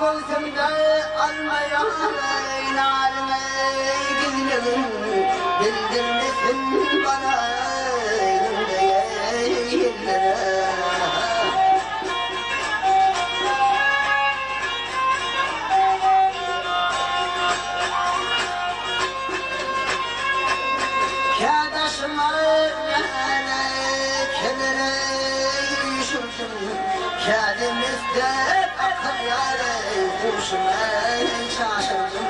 olsun da almaya narime gizledim. Bildirmesin bana yerlere. Kendimizde akar yâre kurşuna şaşırdım.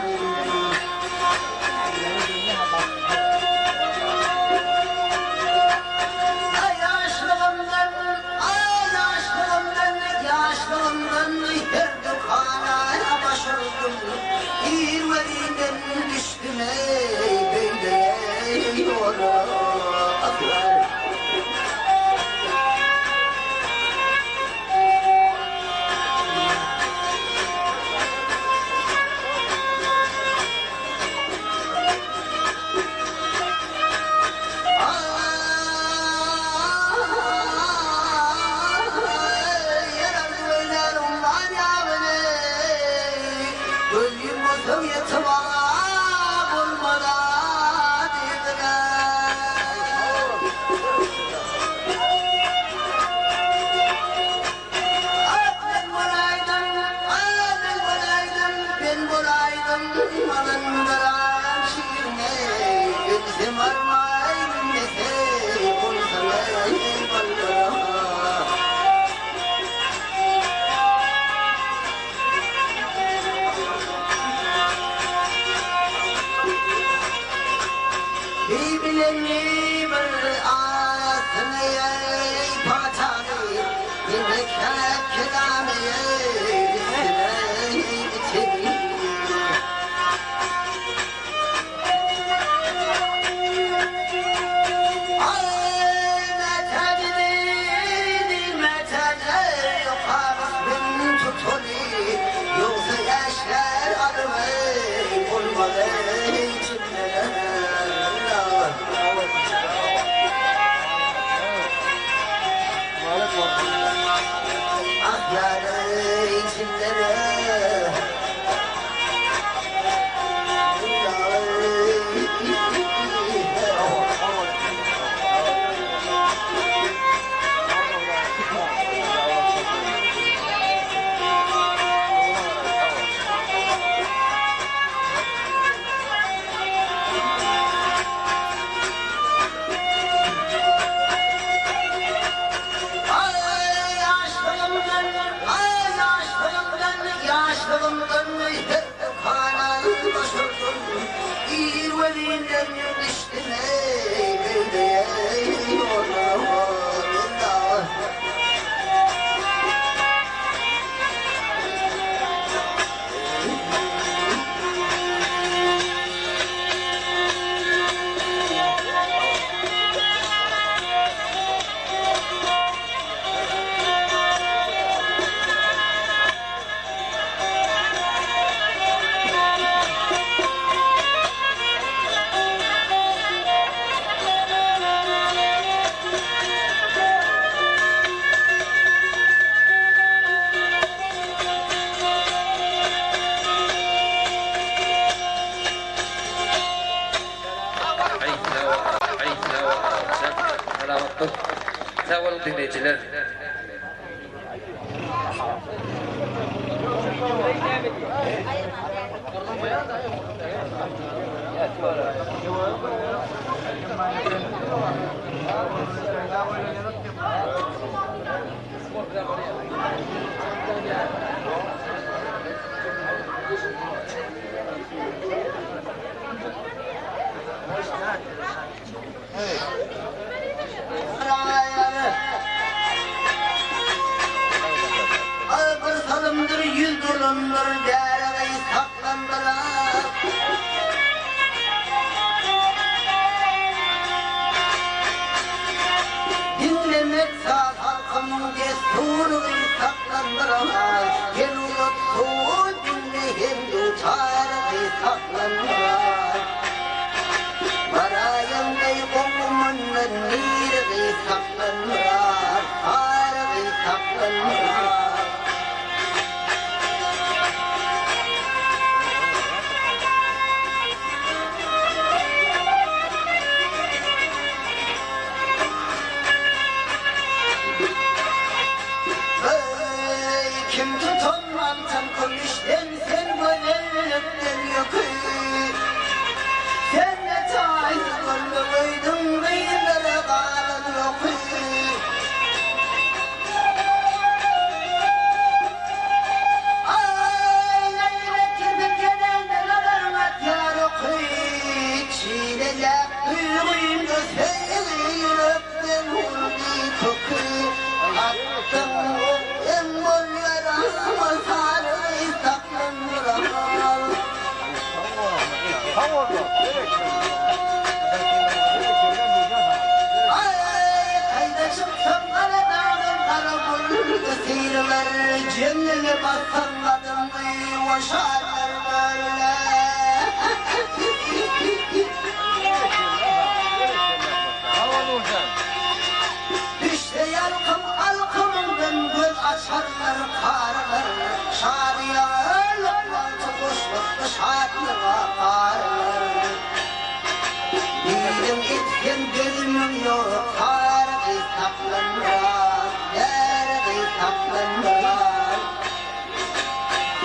Yaşlığımdan her dükkanaya başardım. İrverinden düştüm ey böyle yola. Sevgili dinleyiciler, Yüz dolanlar değerli saklandılar. Dinlemek sağ halkımın desturunu saklandılar. Gel ulut soğuk dinleyen uçarı saklandılar. Varayımday kokumundan nirgi saklandılar. Arı saklandılar. kim tutunmam tan işten sen gönüllükten yok. Sen ne çayız gönlü koydun kıyıları kalın yok. Ay laylek kirpik gelen de kadarmat yarok. Çiğnecek duyguymda seni yürekten vurdu koku. Attım en gollara ama sarı saklandıramam. Ay kayda çıksam kara dağın kara buldu seyirler. Cennine basanmadım o şarkılar böyle. İşte yalkım alkımından göz açarlar karlar. Şadiye lokmantı kuşluklu şadlığa karlar. Dilim etken gözümüm yok, kargı saklanmaz, derdi saklanmaz.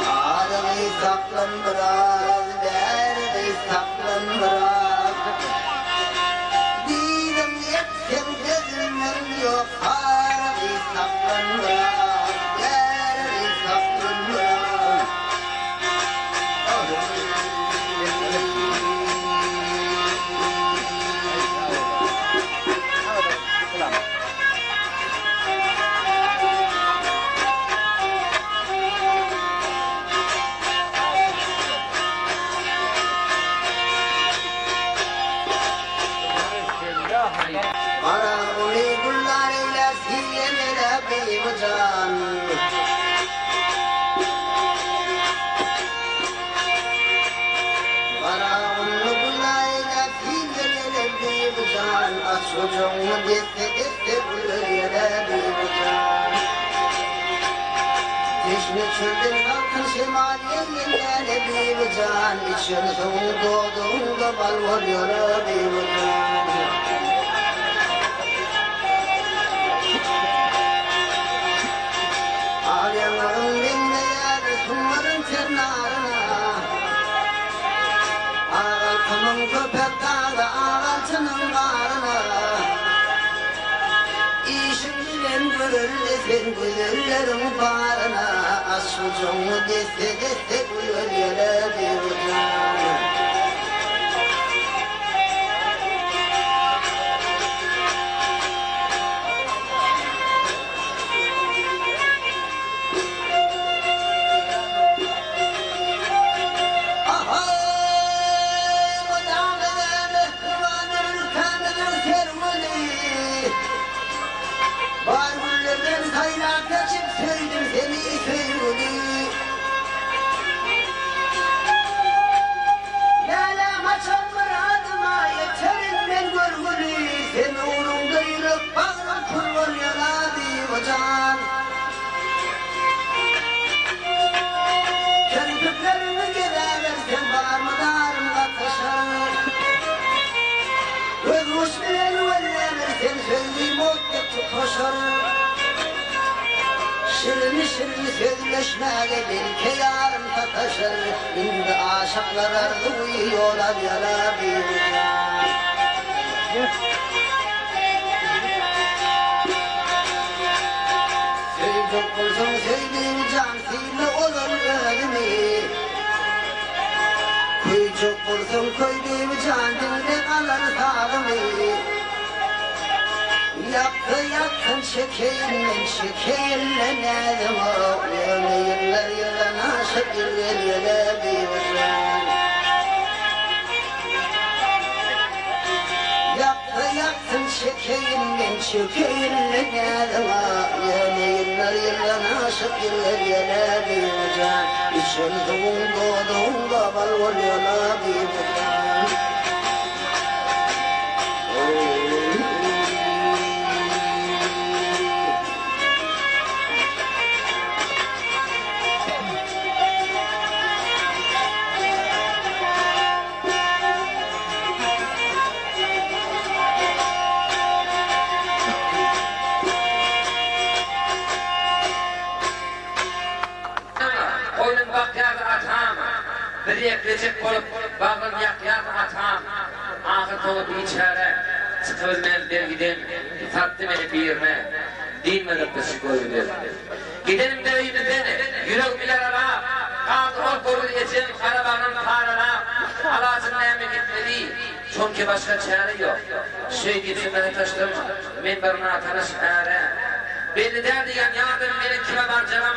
Kargı saklanmaz, derdi saklanmaz. Dilim etken gözümüm yok, kargı saklanmaz, derdi saklanmaz. Bana uli kullar ile siyenele beyvacan. Bana uli kullar ile siyenele beyvacan. Aç çocuğumu deste buyur beyvacan. Çeşme çölden kalkın şemaliye yerlere beyvacan. İçin soğuk doğduğunda bal varıyor beyvacan. Ağlayanların dinleyen sunların tırnağına. Ağaltının köpek dağı ağaltının bağrına. İşin bilen görür sen güzellerin bağrına. Az çocuğumu deste buyur yere bir ucan. Can Kerpiklerini giderlersen bağırmadarımla taşar. Özmuş bilen vellersen sözlüğüm otta tutuşar. Şirin sözleşmeye belki yarım tataşır. Şimdi aşıklar ardı uyuyorlar yara bir can. Sevcik kulsun sevdiğim can sihirli olur ölümü. Kuyucuk bulsun koyduğum can dinde kalır sağlımı. Yaktın şekerimle nedim o. Yıllar yılına şekiller yere bir uçan. Yaktın şekerimle nedim o. Yıllar yılına şekiller yere bir uçan. İçin doğduğunda bal oluyorlar bir uçan. bir eklecek olup bağlı yakyan atam ahir tolu biçare çıkılmaz dergiden tattı beni bir yerine dinmedik kışı koyuyor gidelim deveydi beni yürek biler ala kaldı ol koru diyeceğim karabanın karına Allah'ın neyme gitmedi çünkü başka çare yok şey diyeyim beni taştım minberine atanış ere belli derdi yan yardım beni kime barcamam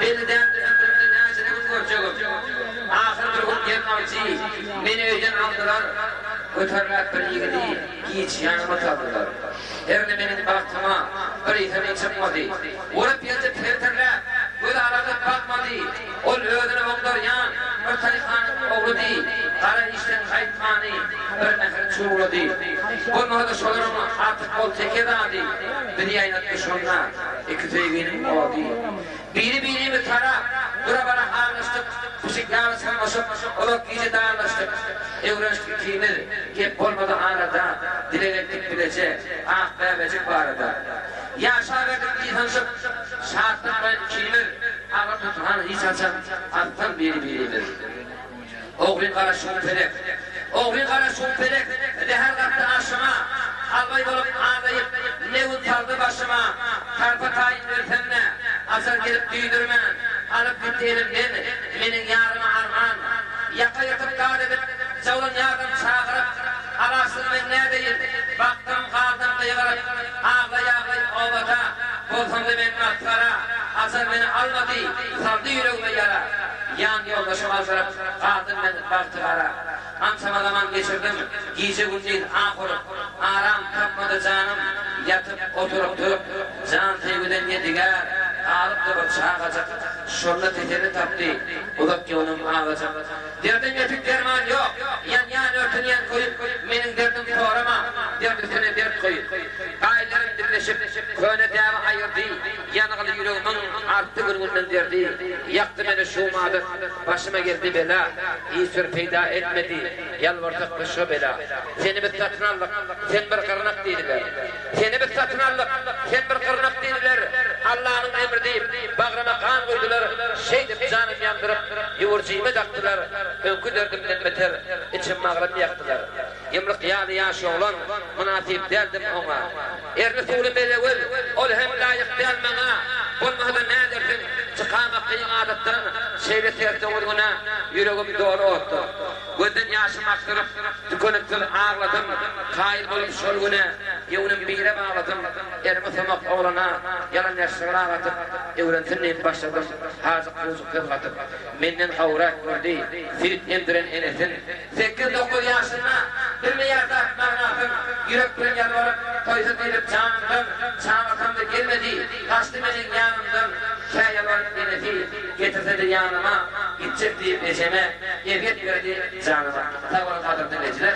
belli derdi ömrümde ne acını korcağım ahir bir gün yerin avcı beni öyden aldılar götürler bir yigidi hiç yanıma kaldılar Erine benim baktıma bir ihtimin çıkmadı vurup yazıp terterler böyle arada bakmadı ol ödünü onlar yan bir tayhanın oğlu değil kara işten kayıtmani bir mehir çuğulu değil olmadı şolarımı artık ol tekedadı bir yayınatmış onlar iki teygenim oldu biri birimi tara dura bana harlaştık Pişik yarısını başıp olak iyice dağırlaştık Evrençlik kimir Kep olmadı arada Dilelettik bilece Ah bebecik bu arada Yaşa verdik yıkansıp Şartlar ben kimir Ağır tutuhan hiç açan Alttan biridir Oğlun kara şumperek Oğlun kara şumperek Deher kattı aşıma Albay olup ağlayıp Levun saldı başıma Tarpa tayin vertenle Azar gelip düydürmen Alıp gittiğim beni Benim yarıma armağan Yaka yatıp dağ edip Zavulun yardım çağırıp Alasını ben neredeyim Baktım kaldım kıyılarıp Ağlayıp ovada Bozumdu benim atlara Azar beni almadı Saldı yüreğime yara Yan yoldaşım azarıp Kaldım ben baktılara Ansama zaman geçirdim Giyce gündüz ahırıp Aram tapmadı canım Yatıp oturup durup Can sevgiden yedigar Alıp durup çağacak Şurada teteri taptı Ulak ki onun ağacak Derdim yetik derman yok Yan örtün yan koyup Benim derdim doğrama Derdim sene dert koyup Ailerim birleşip Köne devı ayırdı Yanıqlı yüreğimin arttı gırgından derdi Yaktı beni şumadır Başıma geldi bela İsir peyda etmedi Yalvardık kışı bela Seni bir satın aldık Sen bir kırnak dediler Seni bir satın aldık Sen bir kırnak dediler Allah'ın emri deyip Bağrıma kan koydular Şey deyip canım yandırıp Yuvurcuyumu taktılar Önkü dördümden beter İçim mağrım yaktılar Yımlık yağlı yaş oğlan Münasip derdim ona Erni tuğlu belevil Ol hem layık delmana Bulmahda ne dersin Çıkamak kıyın adıttın Şeyle serse uğruna Yüreğim doğru ottu Gözden yaşım aktırıp Tükönüktür ağladım Kail bolup şolguna Yevnim bire bağladım Ermi samak oğlana Yalan yaşlarına ağlatıp Evrensinleyip başladım Hazık buzuk kırgatıp Menden kavrak gördü Sirit indiren enesin 8-9 yaşına Bir milyarda atmağınatım Yürekten yalvarıp Toysa deyip canımdan Çağırtam da gelmedi Kaçtı benim yanımdan Kâ yalvarıp enesi Getirse de yanıma Gidecek deyip eşeme Evget verdi canıma Sağ olun kadar dinleyiciler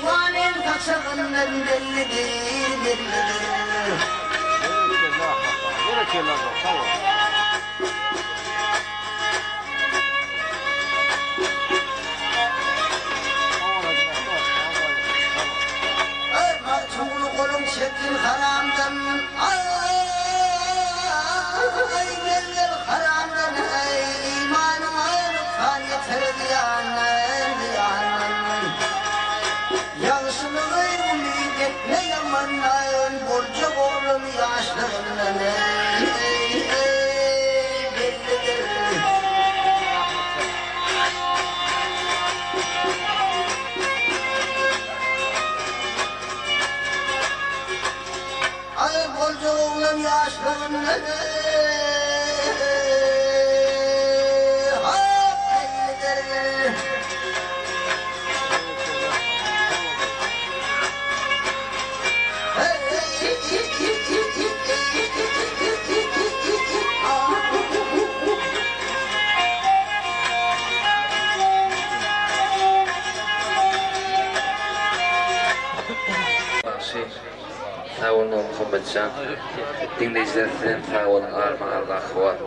Peyvanen kaçağından bellidir, bellidir. Tuğlu kolum çektin haramdan, ay gel gel haramdan, ay imanıma lütfen yeter diyanen, diyanen. Yaşını ümit etme yamandan, borca oğlum yaşlarından, bellidir. Ay borca oğlum yaşlarından, bellidir. Sağ olun Muhammedcan. Dinleyiciler sizden sağ olun. Arman Allah kuvat.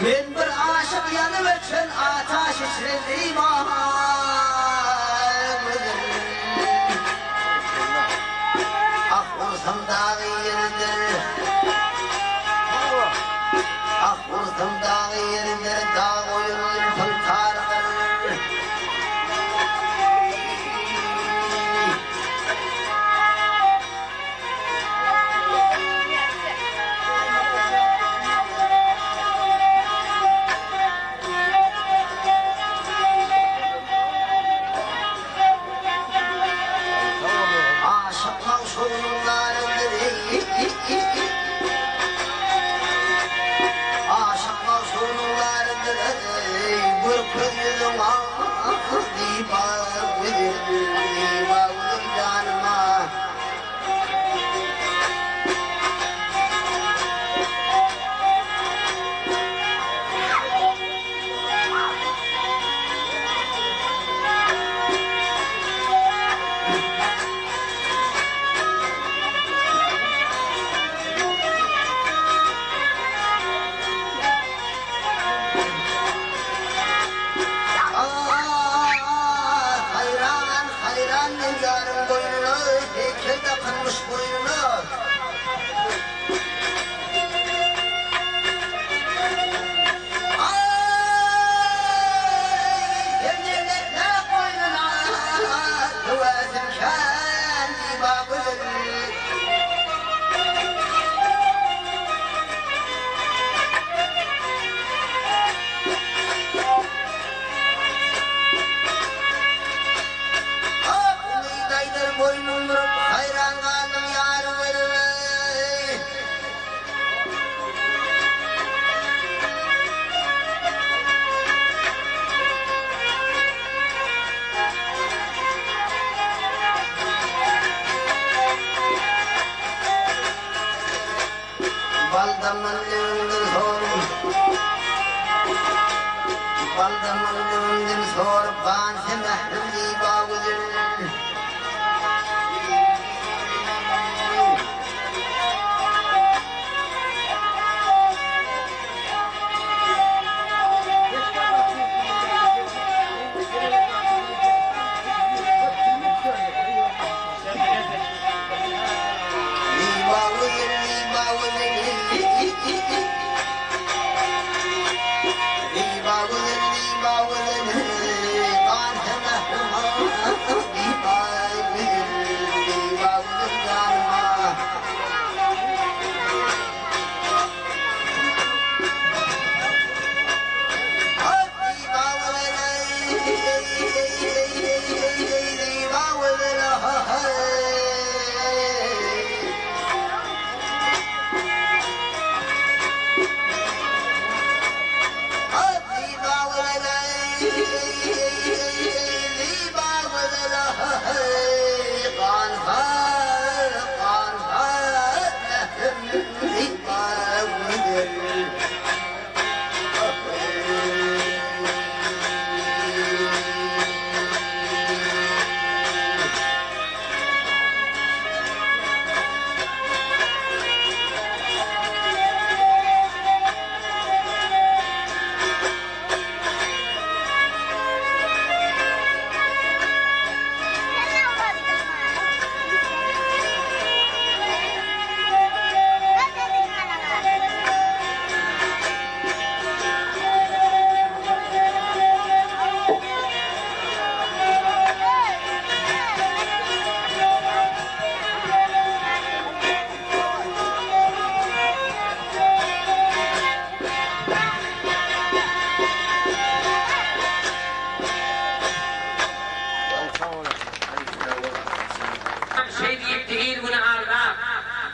Men bir aşık yanım için ataş içreliyim ah vursam dağı yeridir ah vursam dağı yeridir dağ oyunur fıltardır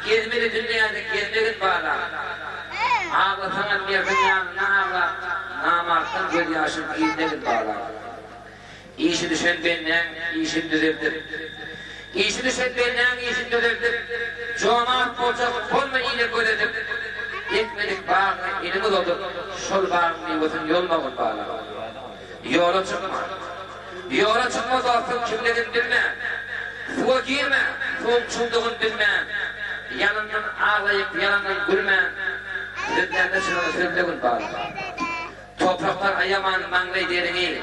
Gezmeli dünyada gezmeli bağlar. Ağlasana bir dünyana ağla. Namarttan göl yaşın giyinleri bağlar. İşi düşen benden, işim düzeldir. İşi düşen benden, işim düzeldir. Çoğamak olacak, olma ile göredir. Yetmedik bağına elimiz olur. Şol bağını yuvasın yolmağın bağlar. Yola çıkma. Yola çıkmaz olsun kimlerin bilme. Suğa girme, soğuk çulduğun bilme. Yanından ağlayıp yanından gülme. Sözlerinde şurada sözlerin bağlı. Topraktan ayaman manglay derini.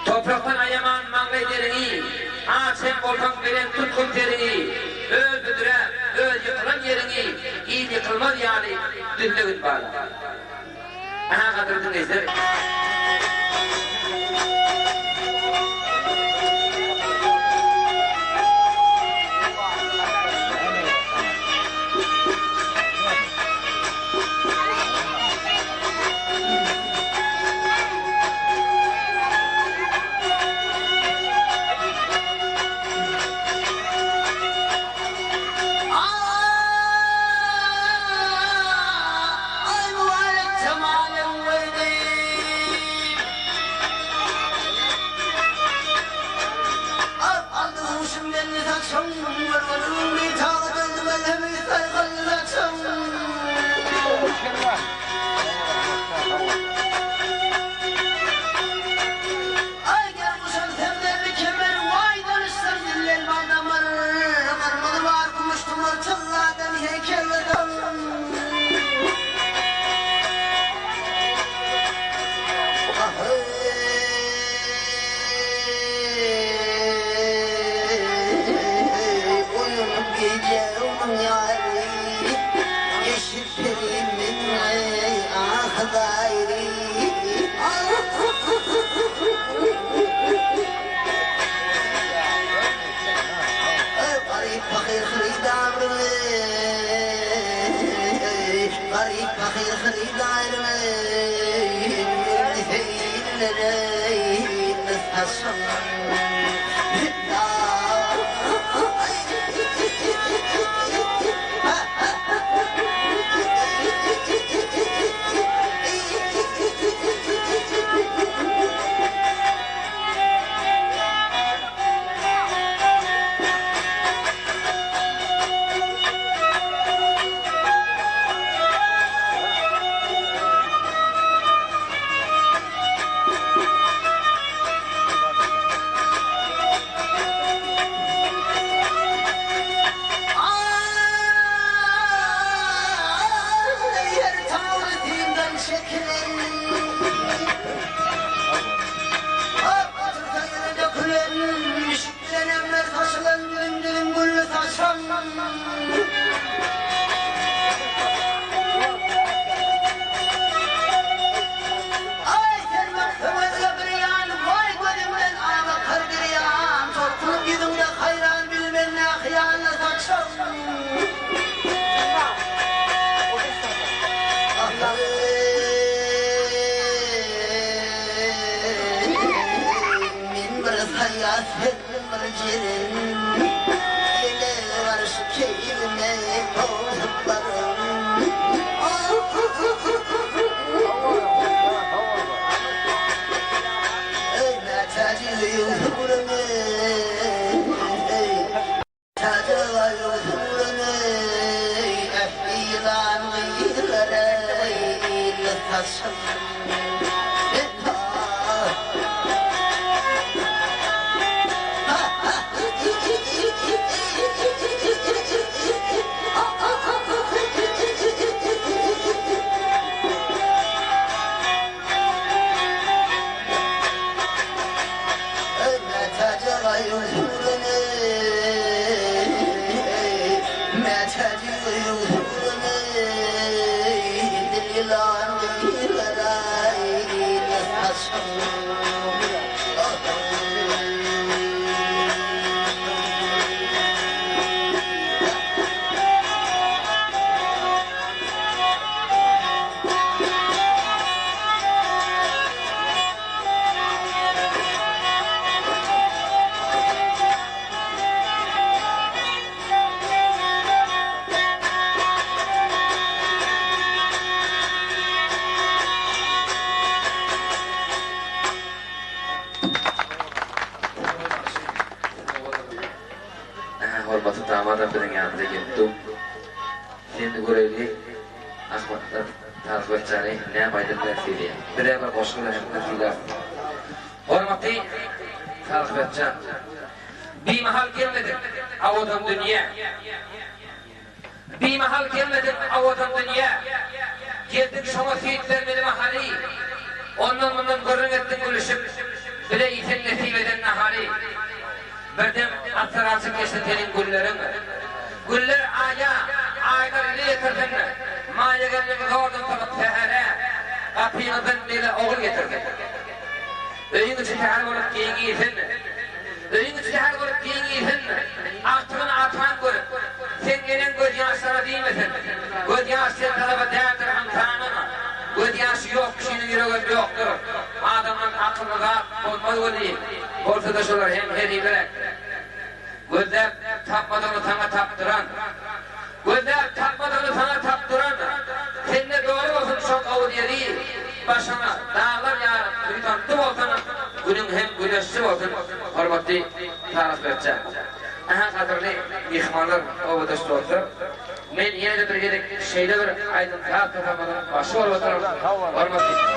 Topraktan ayaman manglay derini. Ağaçın volkan veren tutkun terini. Öl büdüre, öl yıkılan yerini. İyi yıkılmaz yani düzlerin bağlı. Aha kadırdın izler. Hormatly damadan bilen ýanynda geldim. Şimdi göreli ahmatlar tarif etjäni näme aýdylmaly diýip. Birer bir goşgular näsiler. Hormatly tarif etjän. Bir mahal gelmedi awadan dünýä. Bir mahal gelmedi awadan dünýä. Geldik şoňa süýtler meni mahali. Ondan bundan görüň etdim gülüşüp. Bile ýeten nesip eden nahari. Birden atsarası keşetenin güllerin. Güller aya, aylar ile yetirdim. Maya gelmemi doğurdum fakat sehere. Kapıyımızdan bile oğul getirdim. Öyün içi tehal olup giyin giysin. Öyün içi tehal olup giyin giysin. Aktığını atan görüp. Sen gelen göz yaşlara değil misin? Göz yaş sen tarafa değerdir hamtanına. Göz yaşı yok, kişinin yüreğinde yoktur. Adamın aklına olmalı değil. Ortada şolar hem herilerek. Gözler tapmadığını sana taptıran. Gözler tapmadığını sana taptıran. Seninle doğru olsun çok avul yeri. Başına dağlar yarın. Tüytantı olsun. Günün hem güneşli olsun. Hormatly tarif etjän. Aha kadırlı mihmanlar ovada olsun. Men yine de bir gerek şeyde bir aydın saat tapamadan başı olup oturup. Hormatly.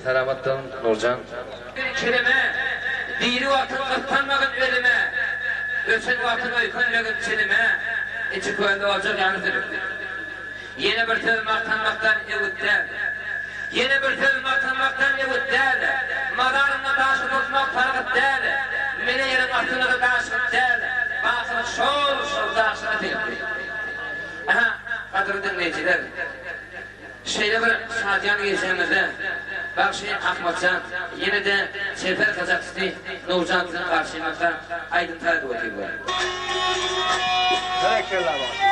Selamattin Nurcan. Bir kelime, diri vatın kıttanmağın ölüme, ösün vatın öykünlüğün çelime, içi köyde olacak yanıdır. Yeni bir tül maktanmaktan evitler, yeni bir tül maktanmaktan evitler, madarına taşı tutmak targıt der, mene yerim atını taşıt der, bakın şol taşını tektir. Aha, kadri dinleyiciler, şeyde bir Şadiyan geçenlerde, bak şey Ahmetcan, yine de Sefer Kazakistan Nurcan'ın karşılamakta aydın tarih otuyor bu. Teşekkürler bak.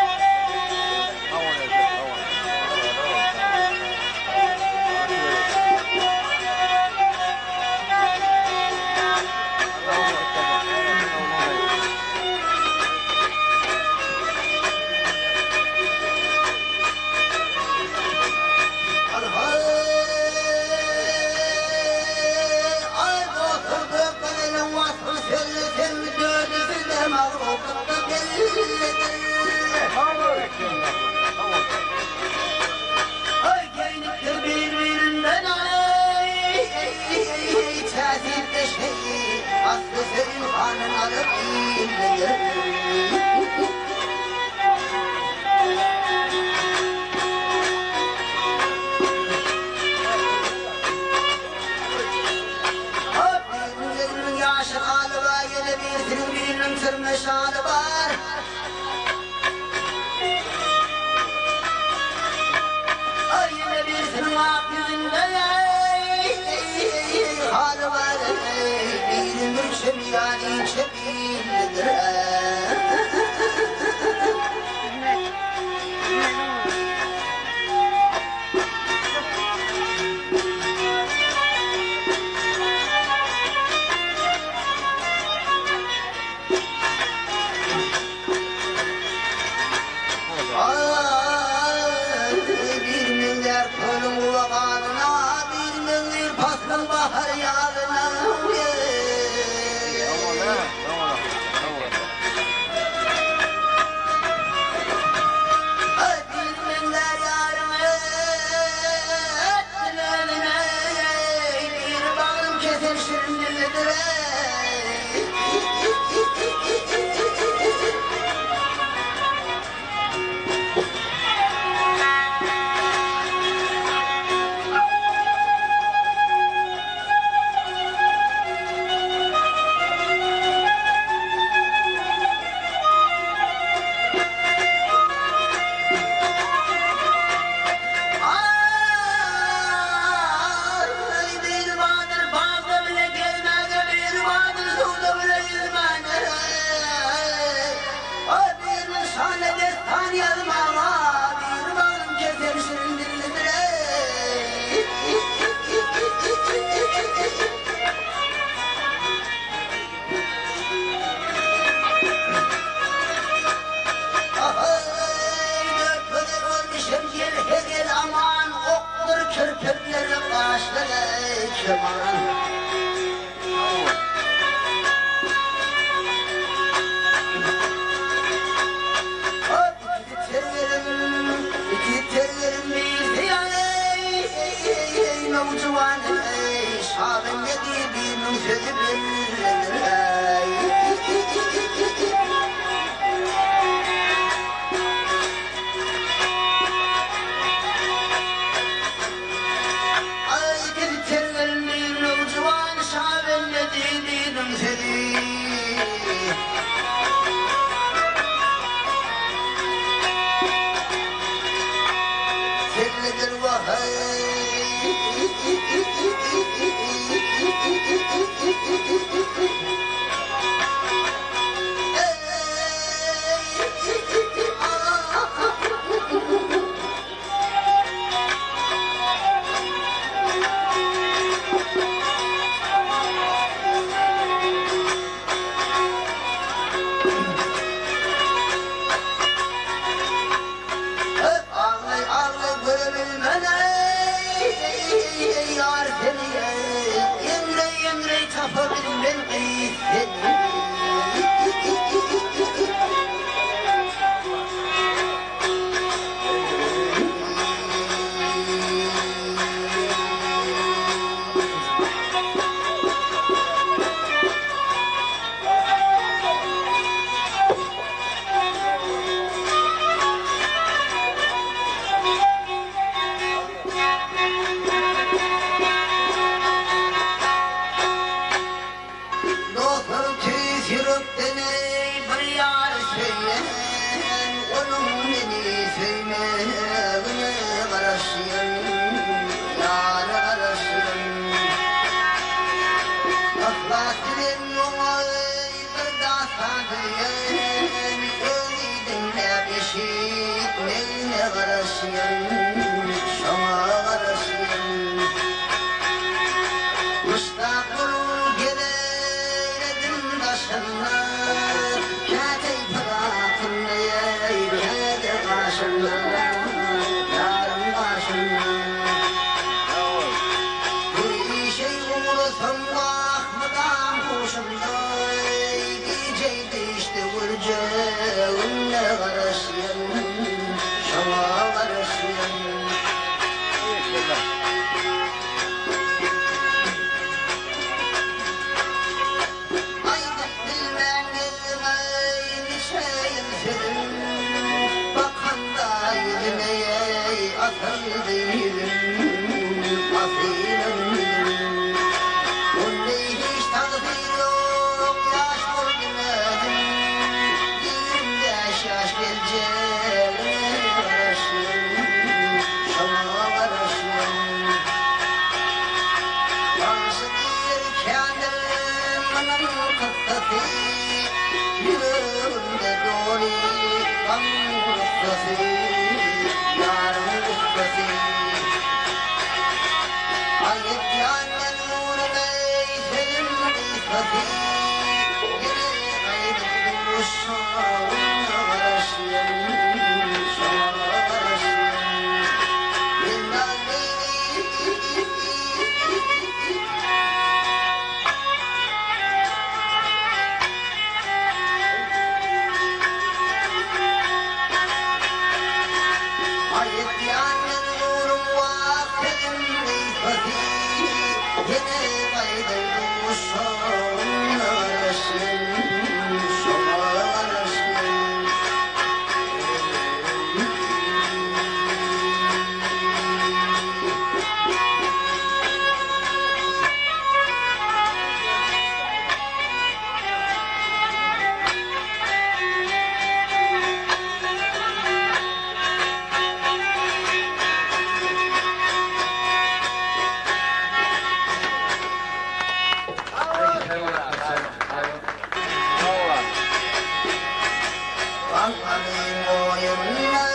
Meşale var. Ay yine bir sırmak yüzünde hal var. Bir mürşem yani çebildir. Hey Mustaqbul geleydin taşınma Kâtey fıratın ey kâde karşımda Yarım karşımda Bir şey uğrasın bakmadan hoşumda Diyecekti işte vuracağımla karışıyım Şama karışıyım Asıl değilim, asilim Onun hiç takdir yok, yaş bol demedim Dilimde şaş gelecek, karışım Şama karışım Yansıdır kendim, anam kıssası Yüreğimde dolu, kan kıssası Ayet yannen nurun ey senin kıssası Yine kaydettim bu şanına karışıyım Şanına karışıyım Bilmem Ayet yannen nurun var senin kıssası Yine kaydettim bu şanına karışıyım Şanına karışıyım Anladım oyunla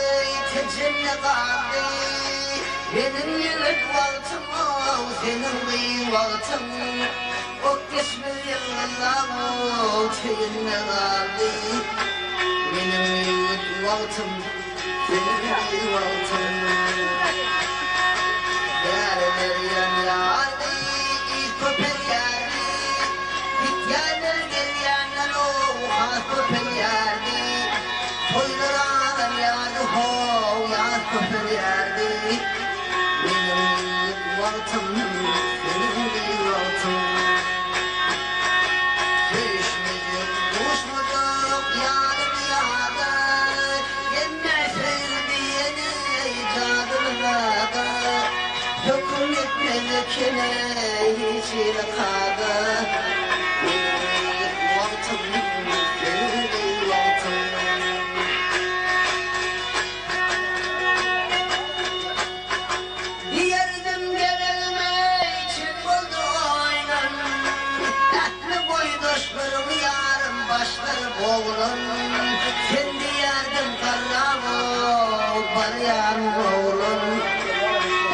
tecinle kaldı Benim yıllık valtım o senin kıyım valtım O kesmez yıllarla o tecinle kaldı Benim yıllık valtım senin kıyım valtım Değerler yan yardı köpek yerdi Git yerler gel yerler o has köpek yerdi Toylarım yardı ho yar köpek yerdi Benim valtım senin bir valtım Sevişmedik kuşmadık yarım yağdı Yemezsin diyeni cadılmadı Döküm etmedi kine hiç ilkadı Benim valtım senin bir valtım Diyerdim gelme için buldu oynan Etli boydaşlarım yarım başları boğulun Sen diyerdin karramı var yarım oğlum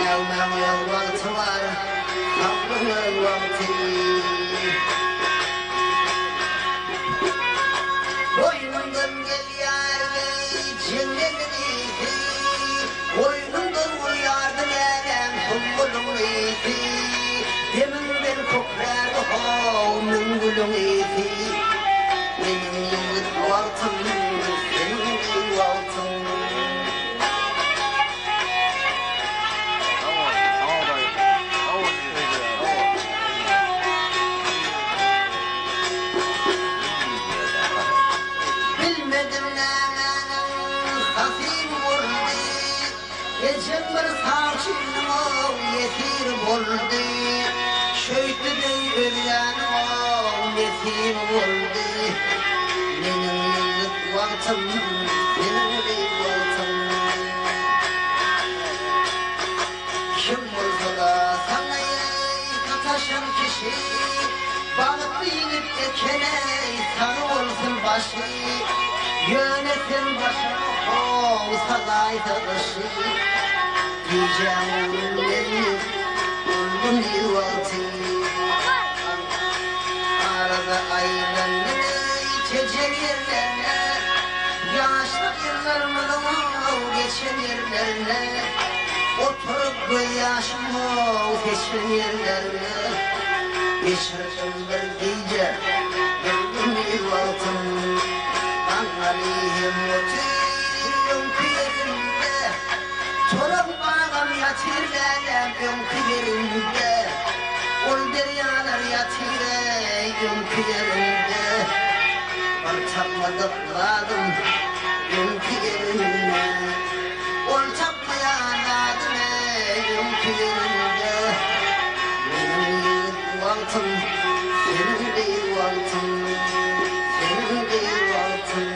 Evmem yolvaltı var Sabrım yolvaltı Boynundan gel yar bey cennetinizi Boynundan uyardım elem kumbulun iyisi Deminden koklar onun gülün iyisi Benim yıllık valtım senin bir valtım Bilmedim nemenin hafif vurdu Gecem bir savçım o yetir vurdu Şöyle ölyen o yetir vurdu Benim yıllık valtım senin bir valtım Kim vurdu da sana kataşan kişi Balık bilip ekene sarı olsun başı Yönetin başını olsalaydı dışı Diyeceğim onun beni, onun yuvatı yerlerine, oturup yaşımı geçen yerlerine, geçerken bir gece gördüm yuvatım, angalıyım oturuyorum kıyırımda, çorap bağım yatırlar gönküyerimde, ol deryalar yatırlar gönküyerimde, çapladıkladım gönküyerimde, ol çaplayanladım gönküyerimde, benim yuvatım, senin de yuvatım, senin de yuvatım.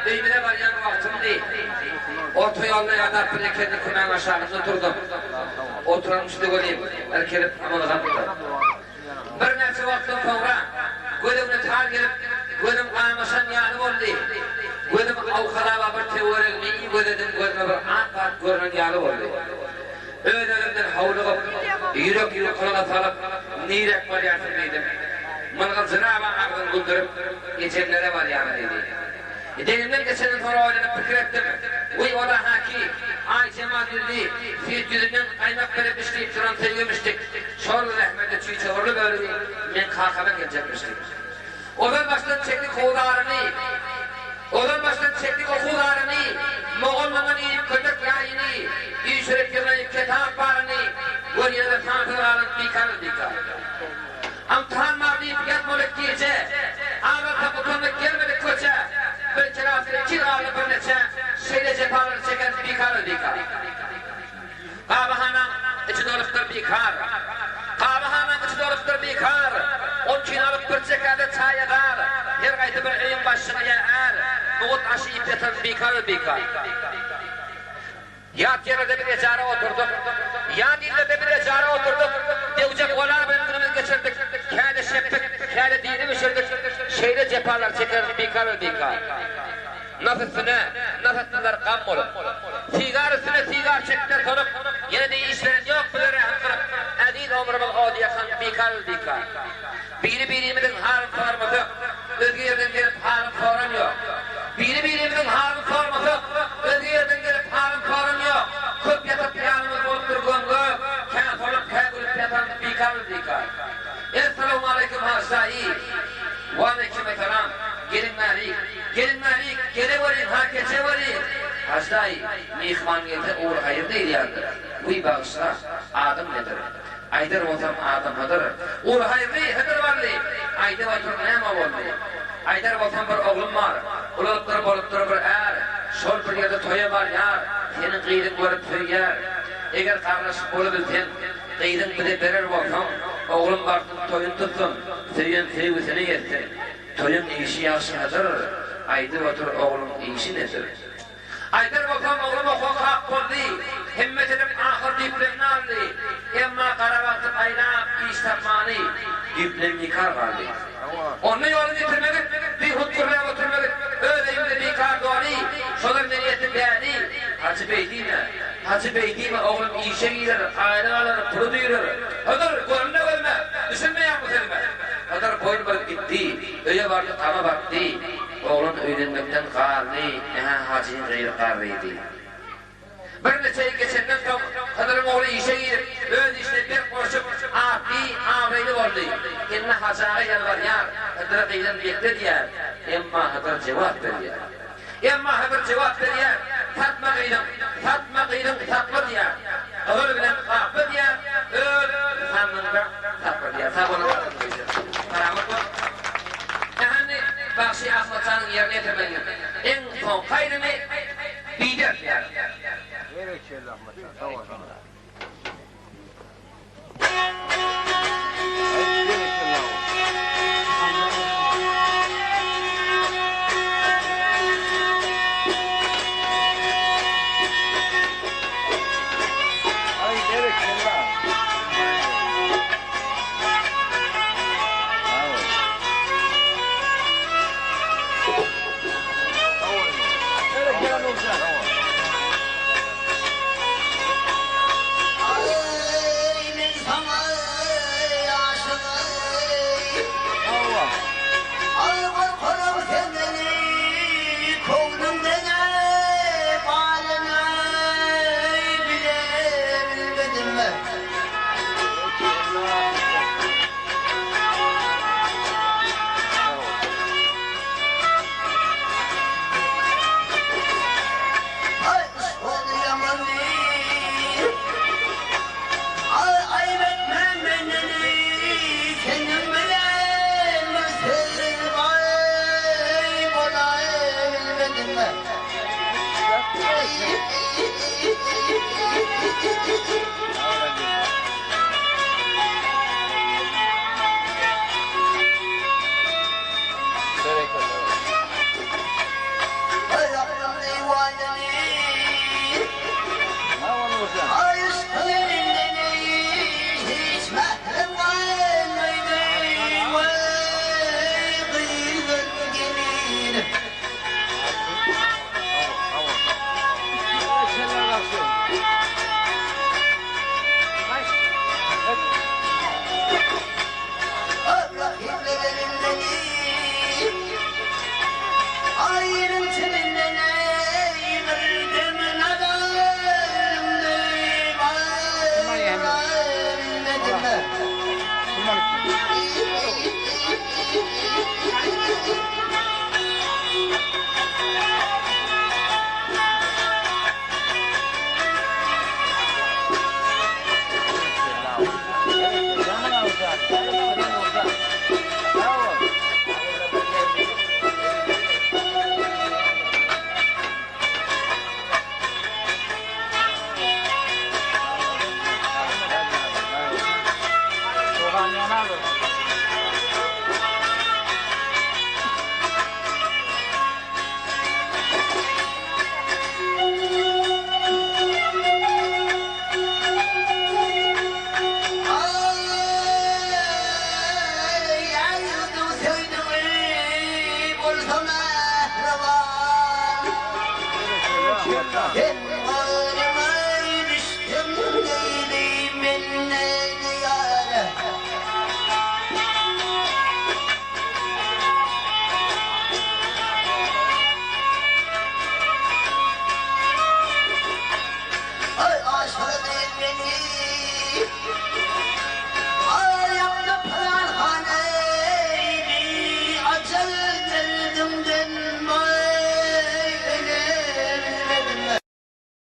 Beymine var yan vaktim değil. Orta yolda yanar plaketi kumen aşağısında durdum. Oturmuştu göreyim. Erkelip amalı kapıda. Bir nefsi vaktin sonra gözümü tar gelip gözüm kaymaşan yanı oldu. Gözüm avkalava bir teorilmeyi gözledim gözüme bir ankat görünen yanı oldu. Ödülümden havluğup yürek yukarıda salıp nirek var yasındaydım. Mılgı zırava ağzını güldürüp geçenlere var yanı dedi. Denimden geçen sonra oynanıp fikir ettim. Uy ola haki, ay cemaatüldi, fiyat yüzünden kaymak veremiştik, duran sevgimiştik. Şorlu rahmete çiğ çorlu böyle men kalkana gelecekmiştik. Odan baştan çektik oğullarını, odan baştan çektik okullarını, Moğolluğun iyip kötek yayını, iyi şeref yıllayıp ketap barını, gör yerine tanıtılarını dikarı dikar. Amtihan mağdiyip yatmalık giyece, ağır taputanlık gelmedik koça, bir kirafir kirarlı bir neçe, şeyle cephaları çeken bikarı dikar. Kabahanam içi doluktur bikar, kabahanam içi doluktur bikar, 10 kinalık bir çekerde çay eder, her gayti bir evin başını yer, buğut aşıyıp yatan bikarı dikar. Yat yerine bir ecara oturduk, yan illede bir ecara oturduk, devcek olar benzerimiz geçirdik, kâle şeppik, kâle dini mişirdik, şeyle cephalar çekerdi bikarı dikar. Nafesler kam olup, sigar üstüne sigar çektiler konup, yine de işlerin yok bilere hankırıp, edin omurumuz oğdu yakan bikarı dikar. Birimizin halin sorması, özgü yerden gelip halin soran yok. Birimizin halin sorması, özgü yerden gelip halin soran yok. Köp yatıp yanımız olup durgungu, kânt olup kâgülüp yatan bikarı dikar. Esselamu aleyküm haşai, ve aleyküm selam. Gelin malik, gele varin, ha keçe varin. Haşai, mihman gelse uğur hayır değil yandır. Uy bağışla, adım nedir? Aydır otam adım hadır. Uğur hayır değil, hadır var değil. Aydır otam nema oldu. Aydır otam bir oğlum var. Ulup bir er. Şol bir yerde toya var yar. Senin kıydın görüp söyler. Eğer kardeşim olabilsen, kıydın bir de verir otam. Oğlum var, toyun tutsun. Söyün sevgisini yesin. Toyun işi yaşadır. Aydır otur oğlum işi nedir? Aydır otam oğlum okul hak oldu. Himmet edip ahir diplerini aldı. Emma karavatı ayla iş tapmanı. Diplerini yıkar vardı. Onun yolunu yitirmedik. Bir hutturmaya oturmadık. Öyleyim de bir kar doğru. Şolar niyetim değerli. Hacı Bey değil mi oğlum işe gider. Aile alır, pulu duyurur. Hıdır görünme görme. Düşünme yapmasın. Hıdır boyun balık gitti. Öyle vardı tama baktı. Oğlum öğrenmekten karlı. Hacı'nın gayrı karlıydı. Bir neçeyi geçenden sonra Hıdır'ın oğlu işe gidip öz işte bir koşup ağrıylı oldu. İnne Hacı'ya yalvar yar, Hıdır'a kıyıdan bekle diyer. Emma Hıdır cevap veriyor. Fatma kıyıdan tatlı diyer. Hıdır bilen tatlı diyer, öl sanlığında tatlı diyer. Sabunu tatlı diyer. Karamır bu. Yani Bakşı Asmaçan'ın yerine yetirmeyin. En son kaydını bilir diyer. Gerekçeli Ahmet Can, tamam.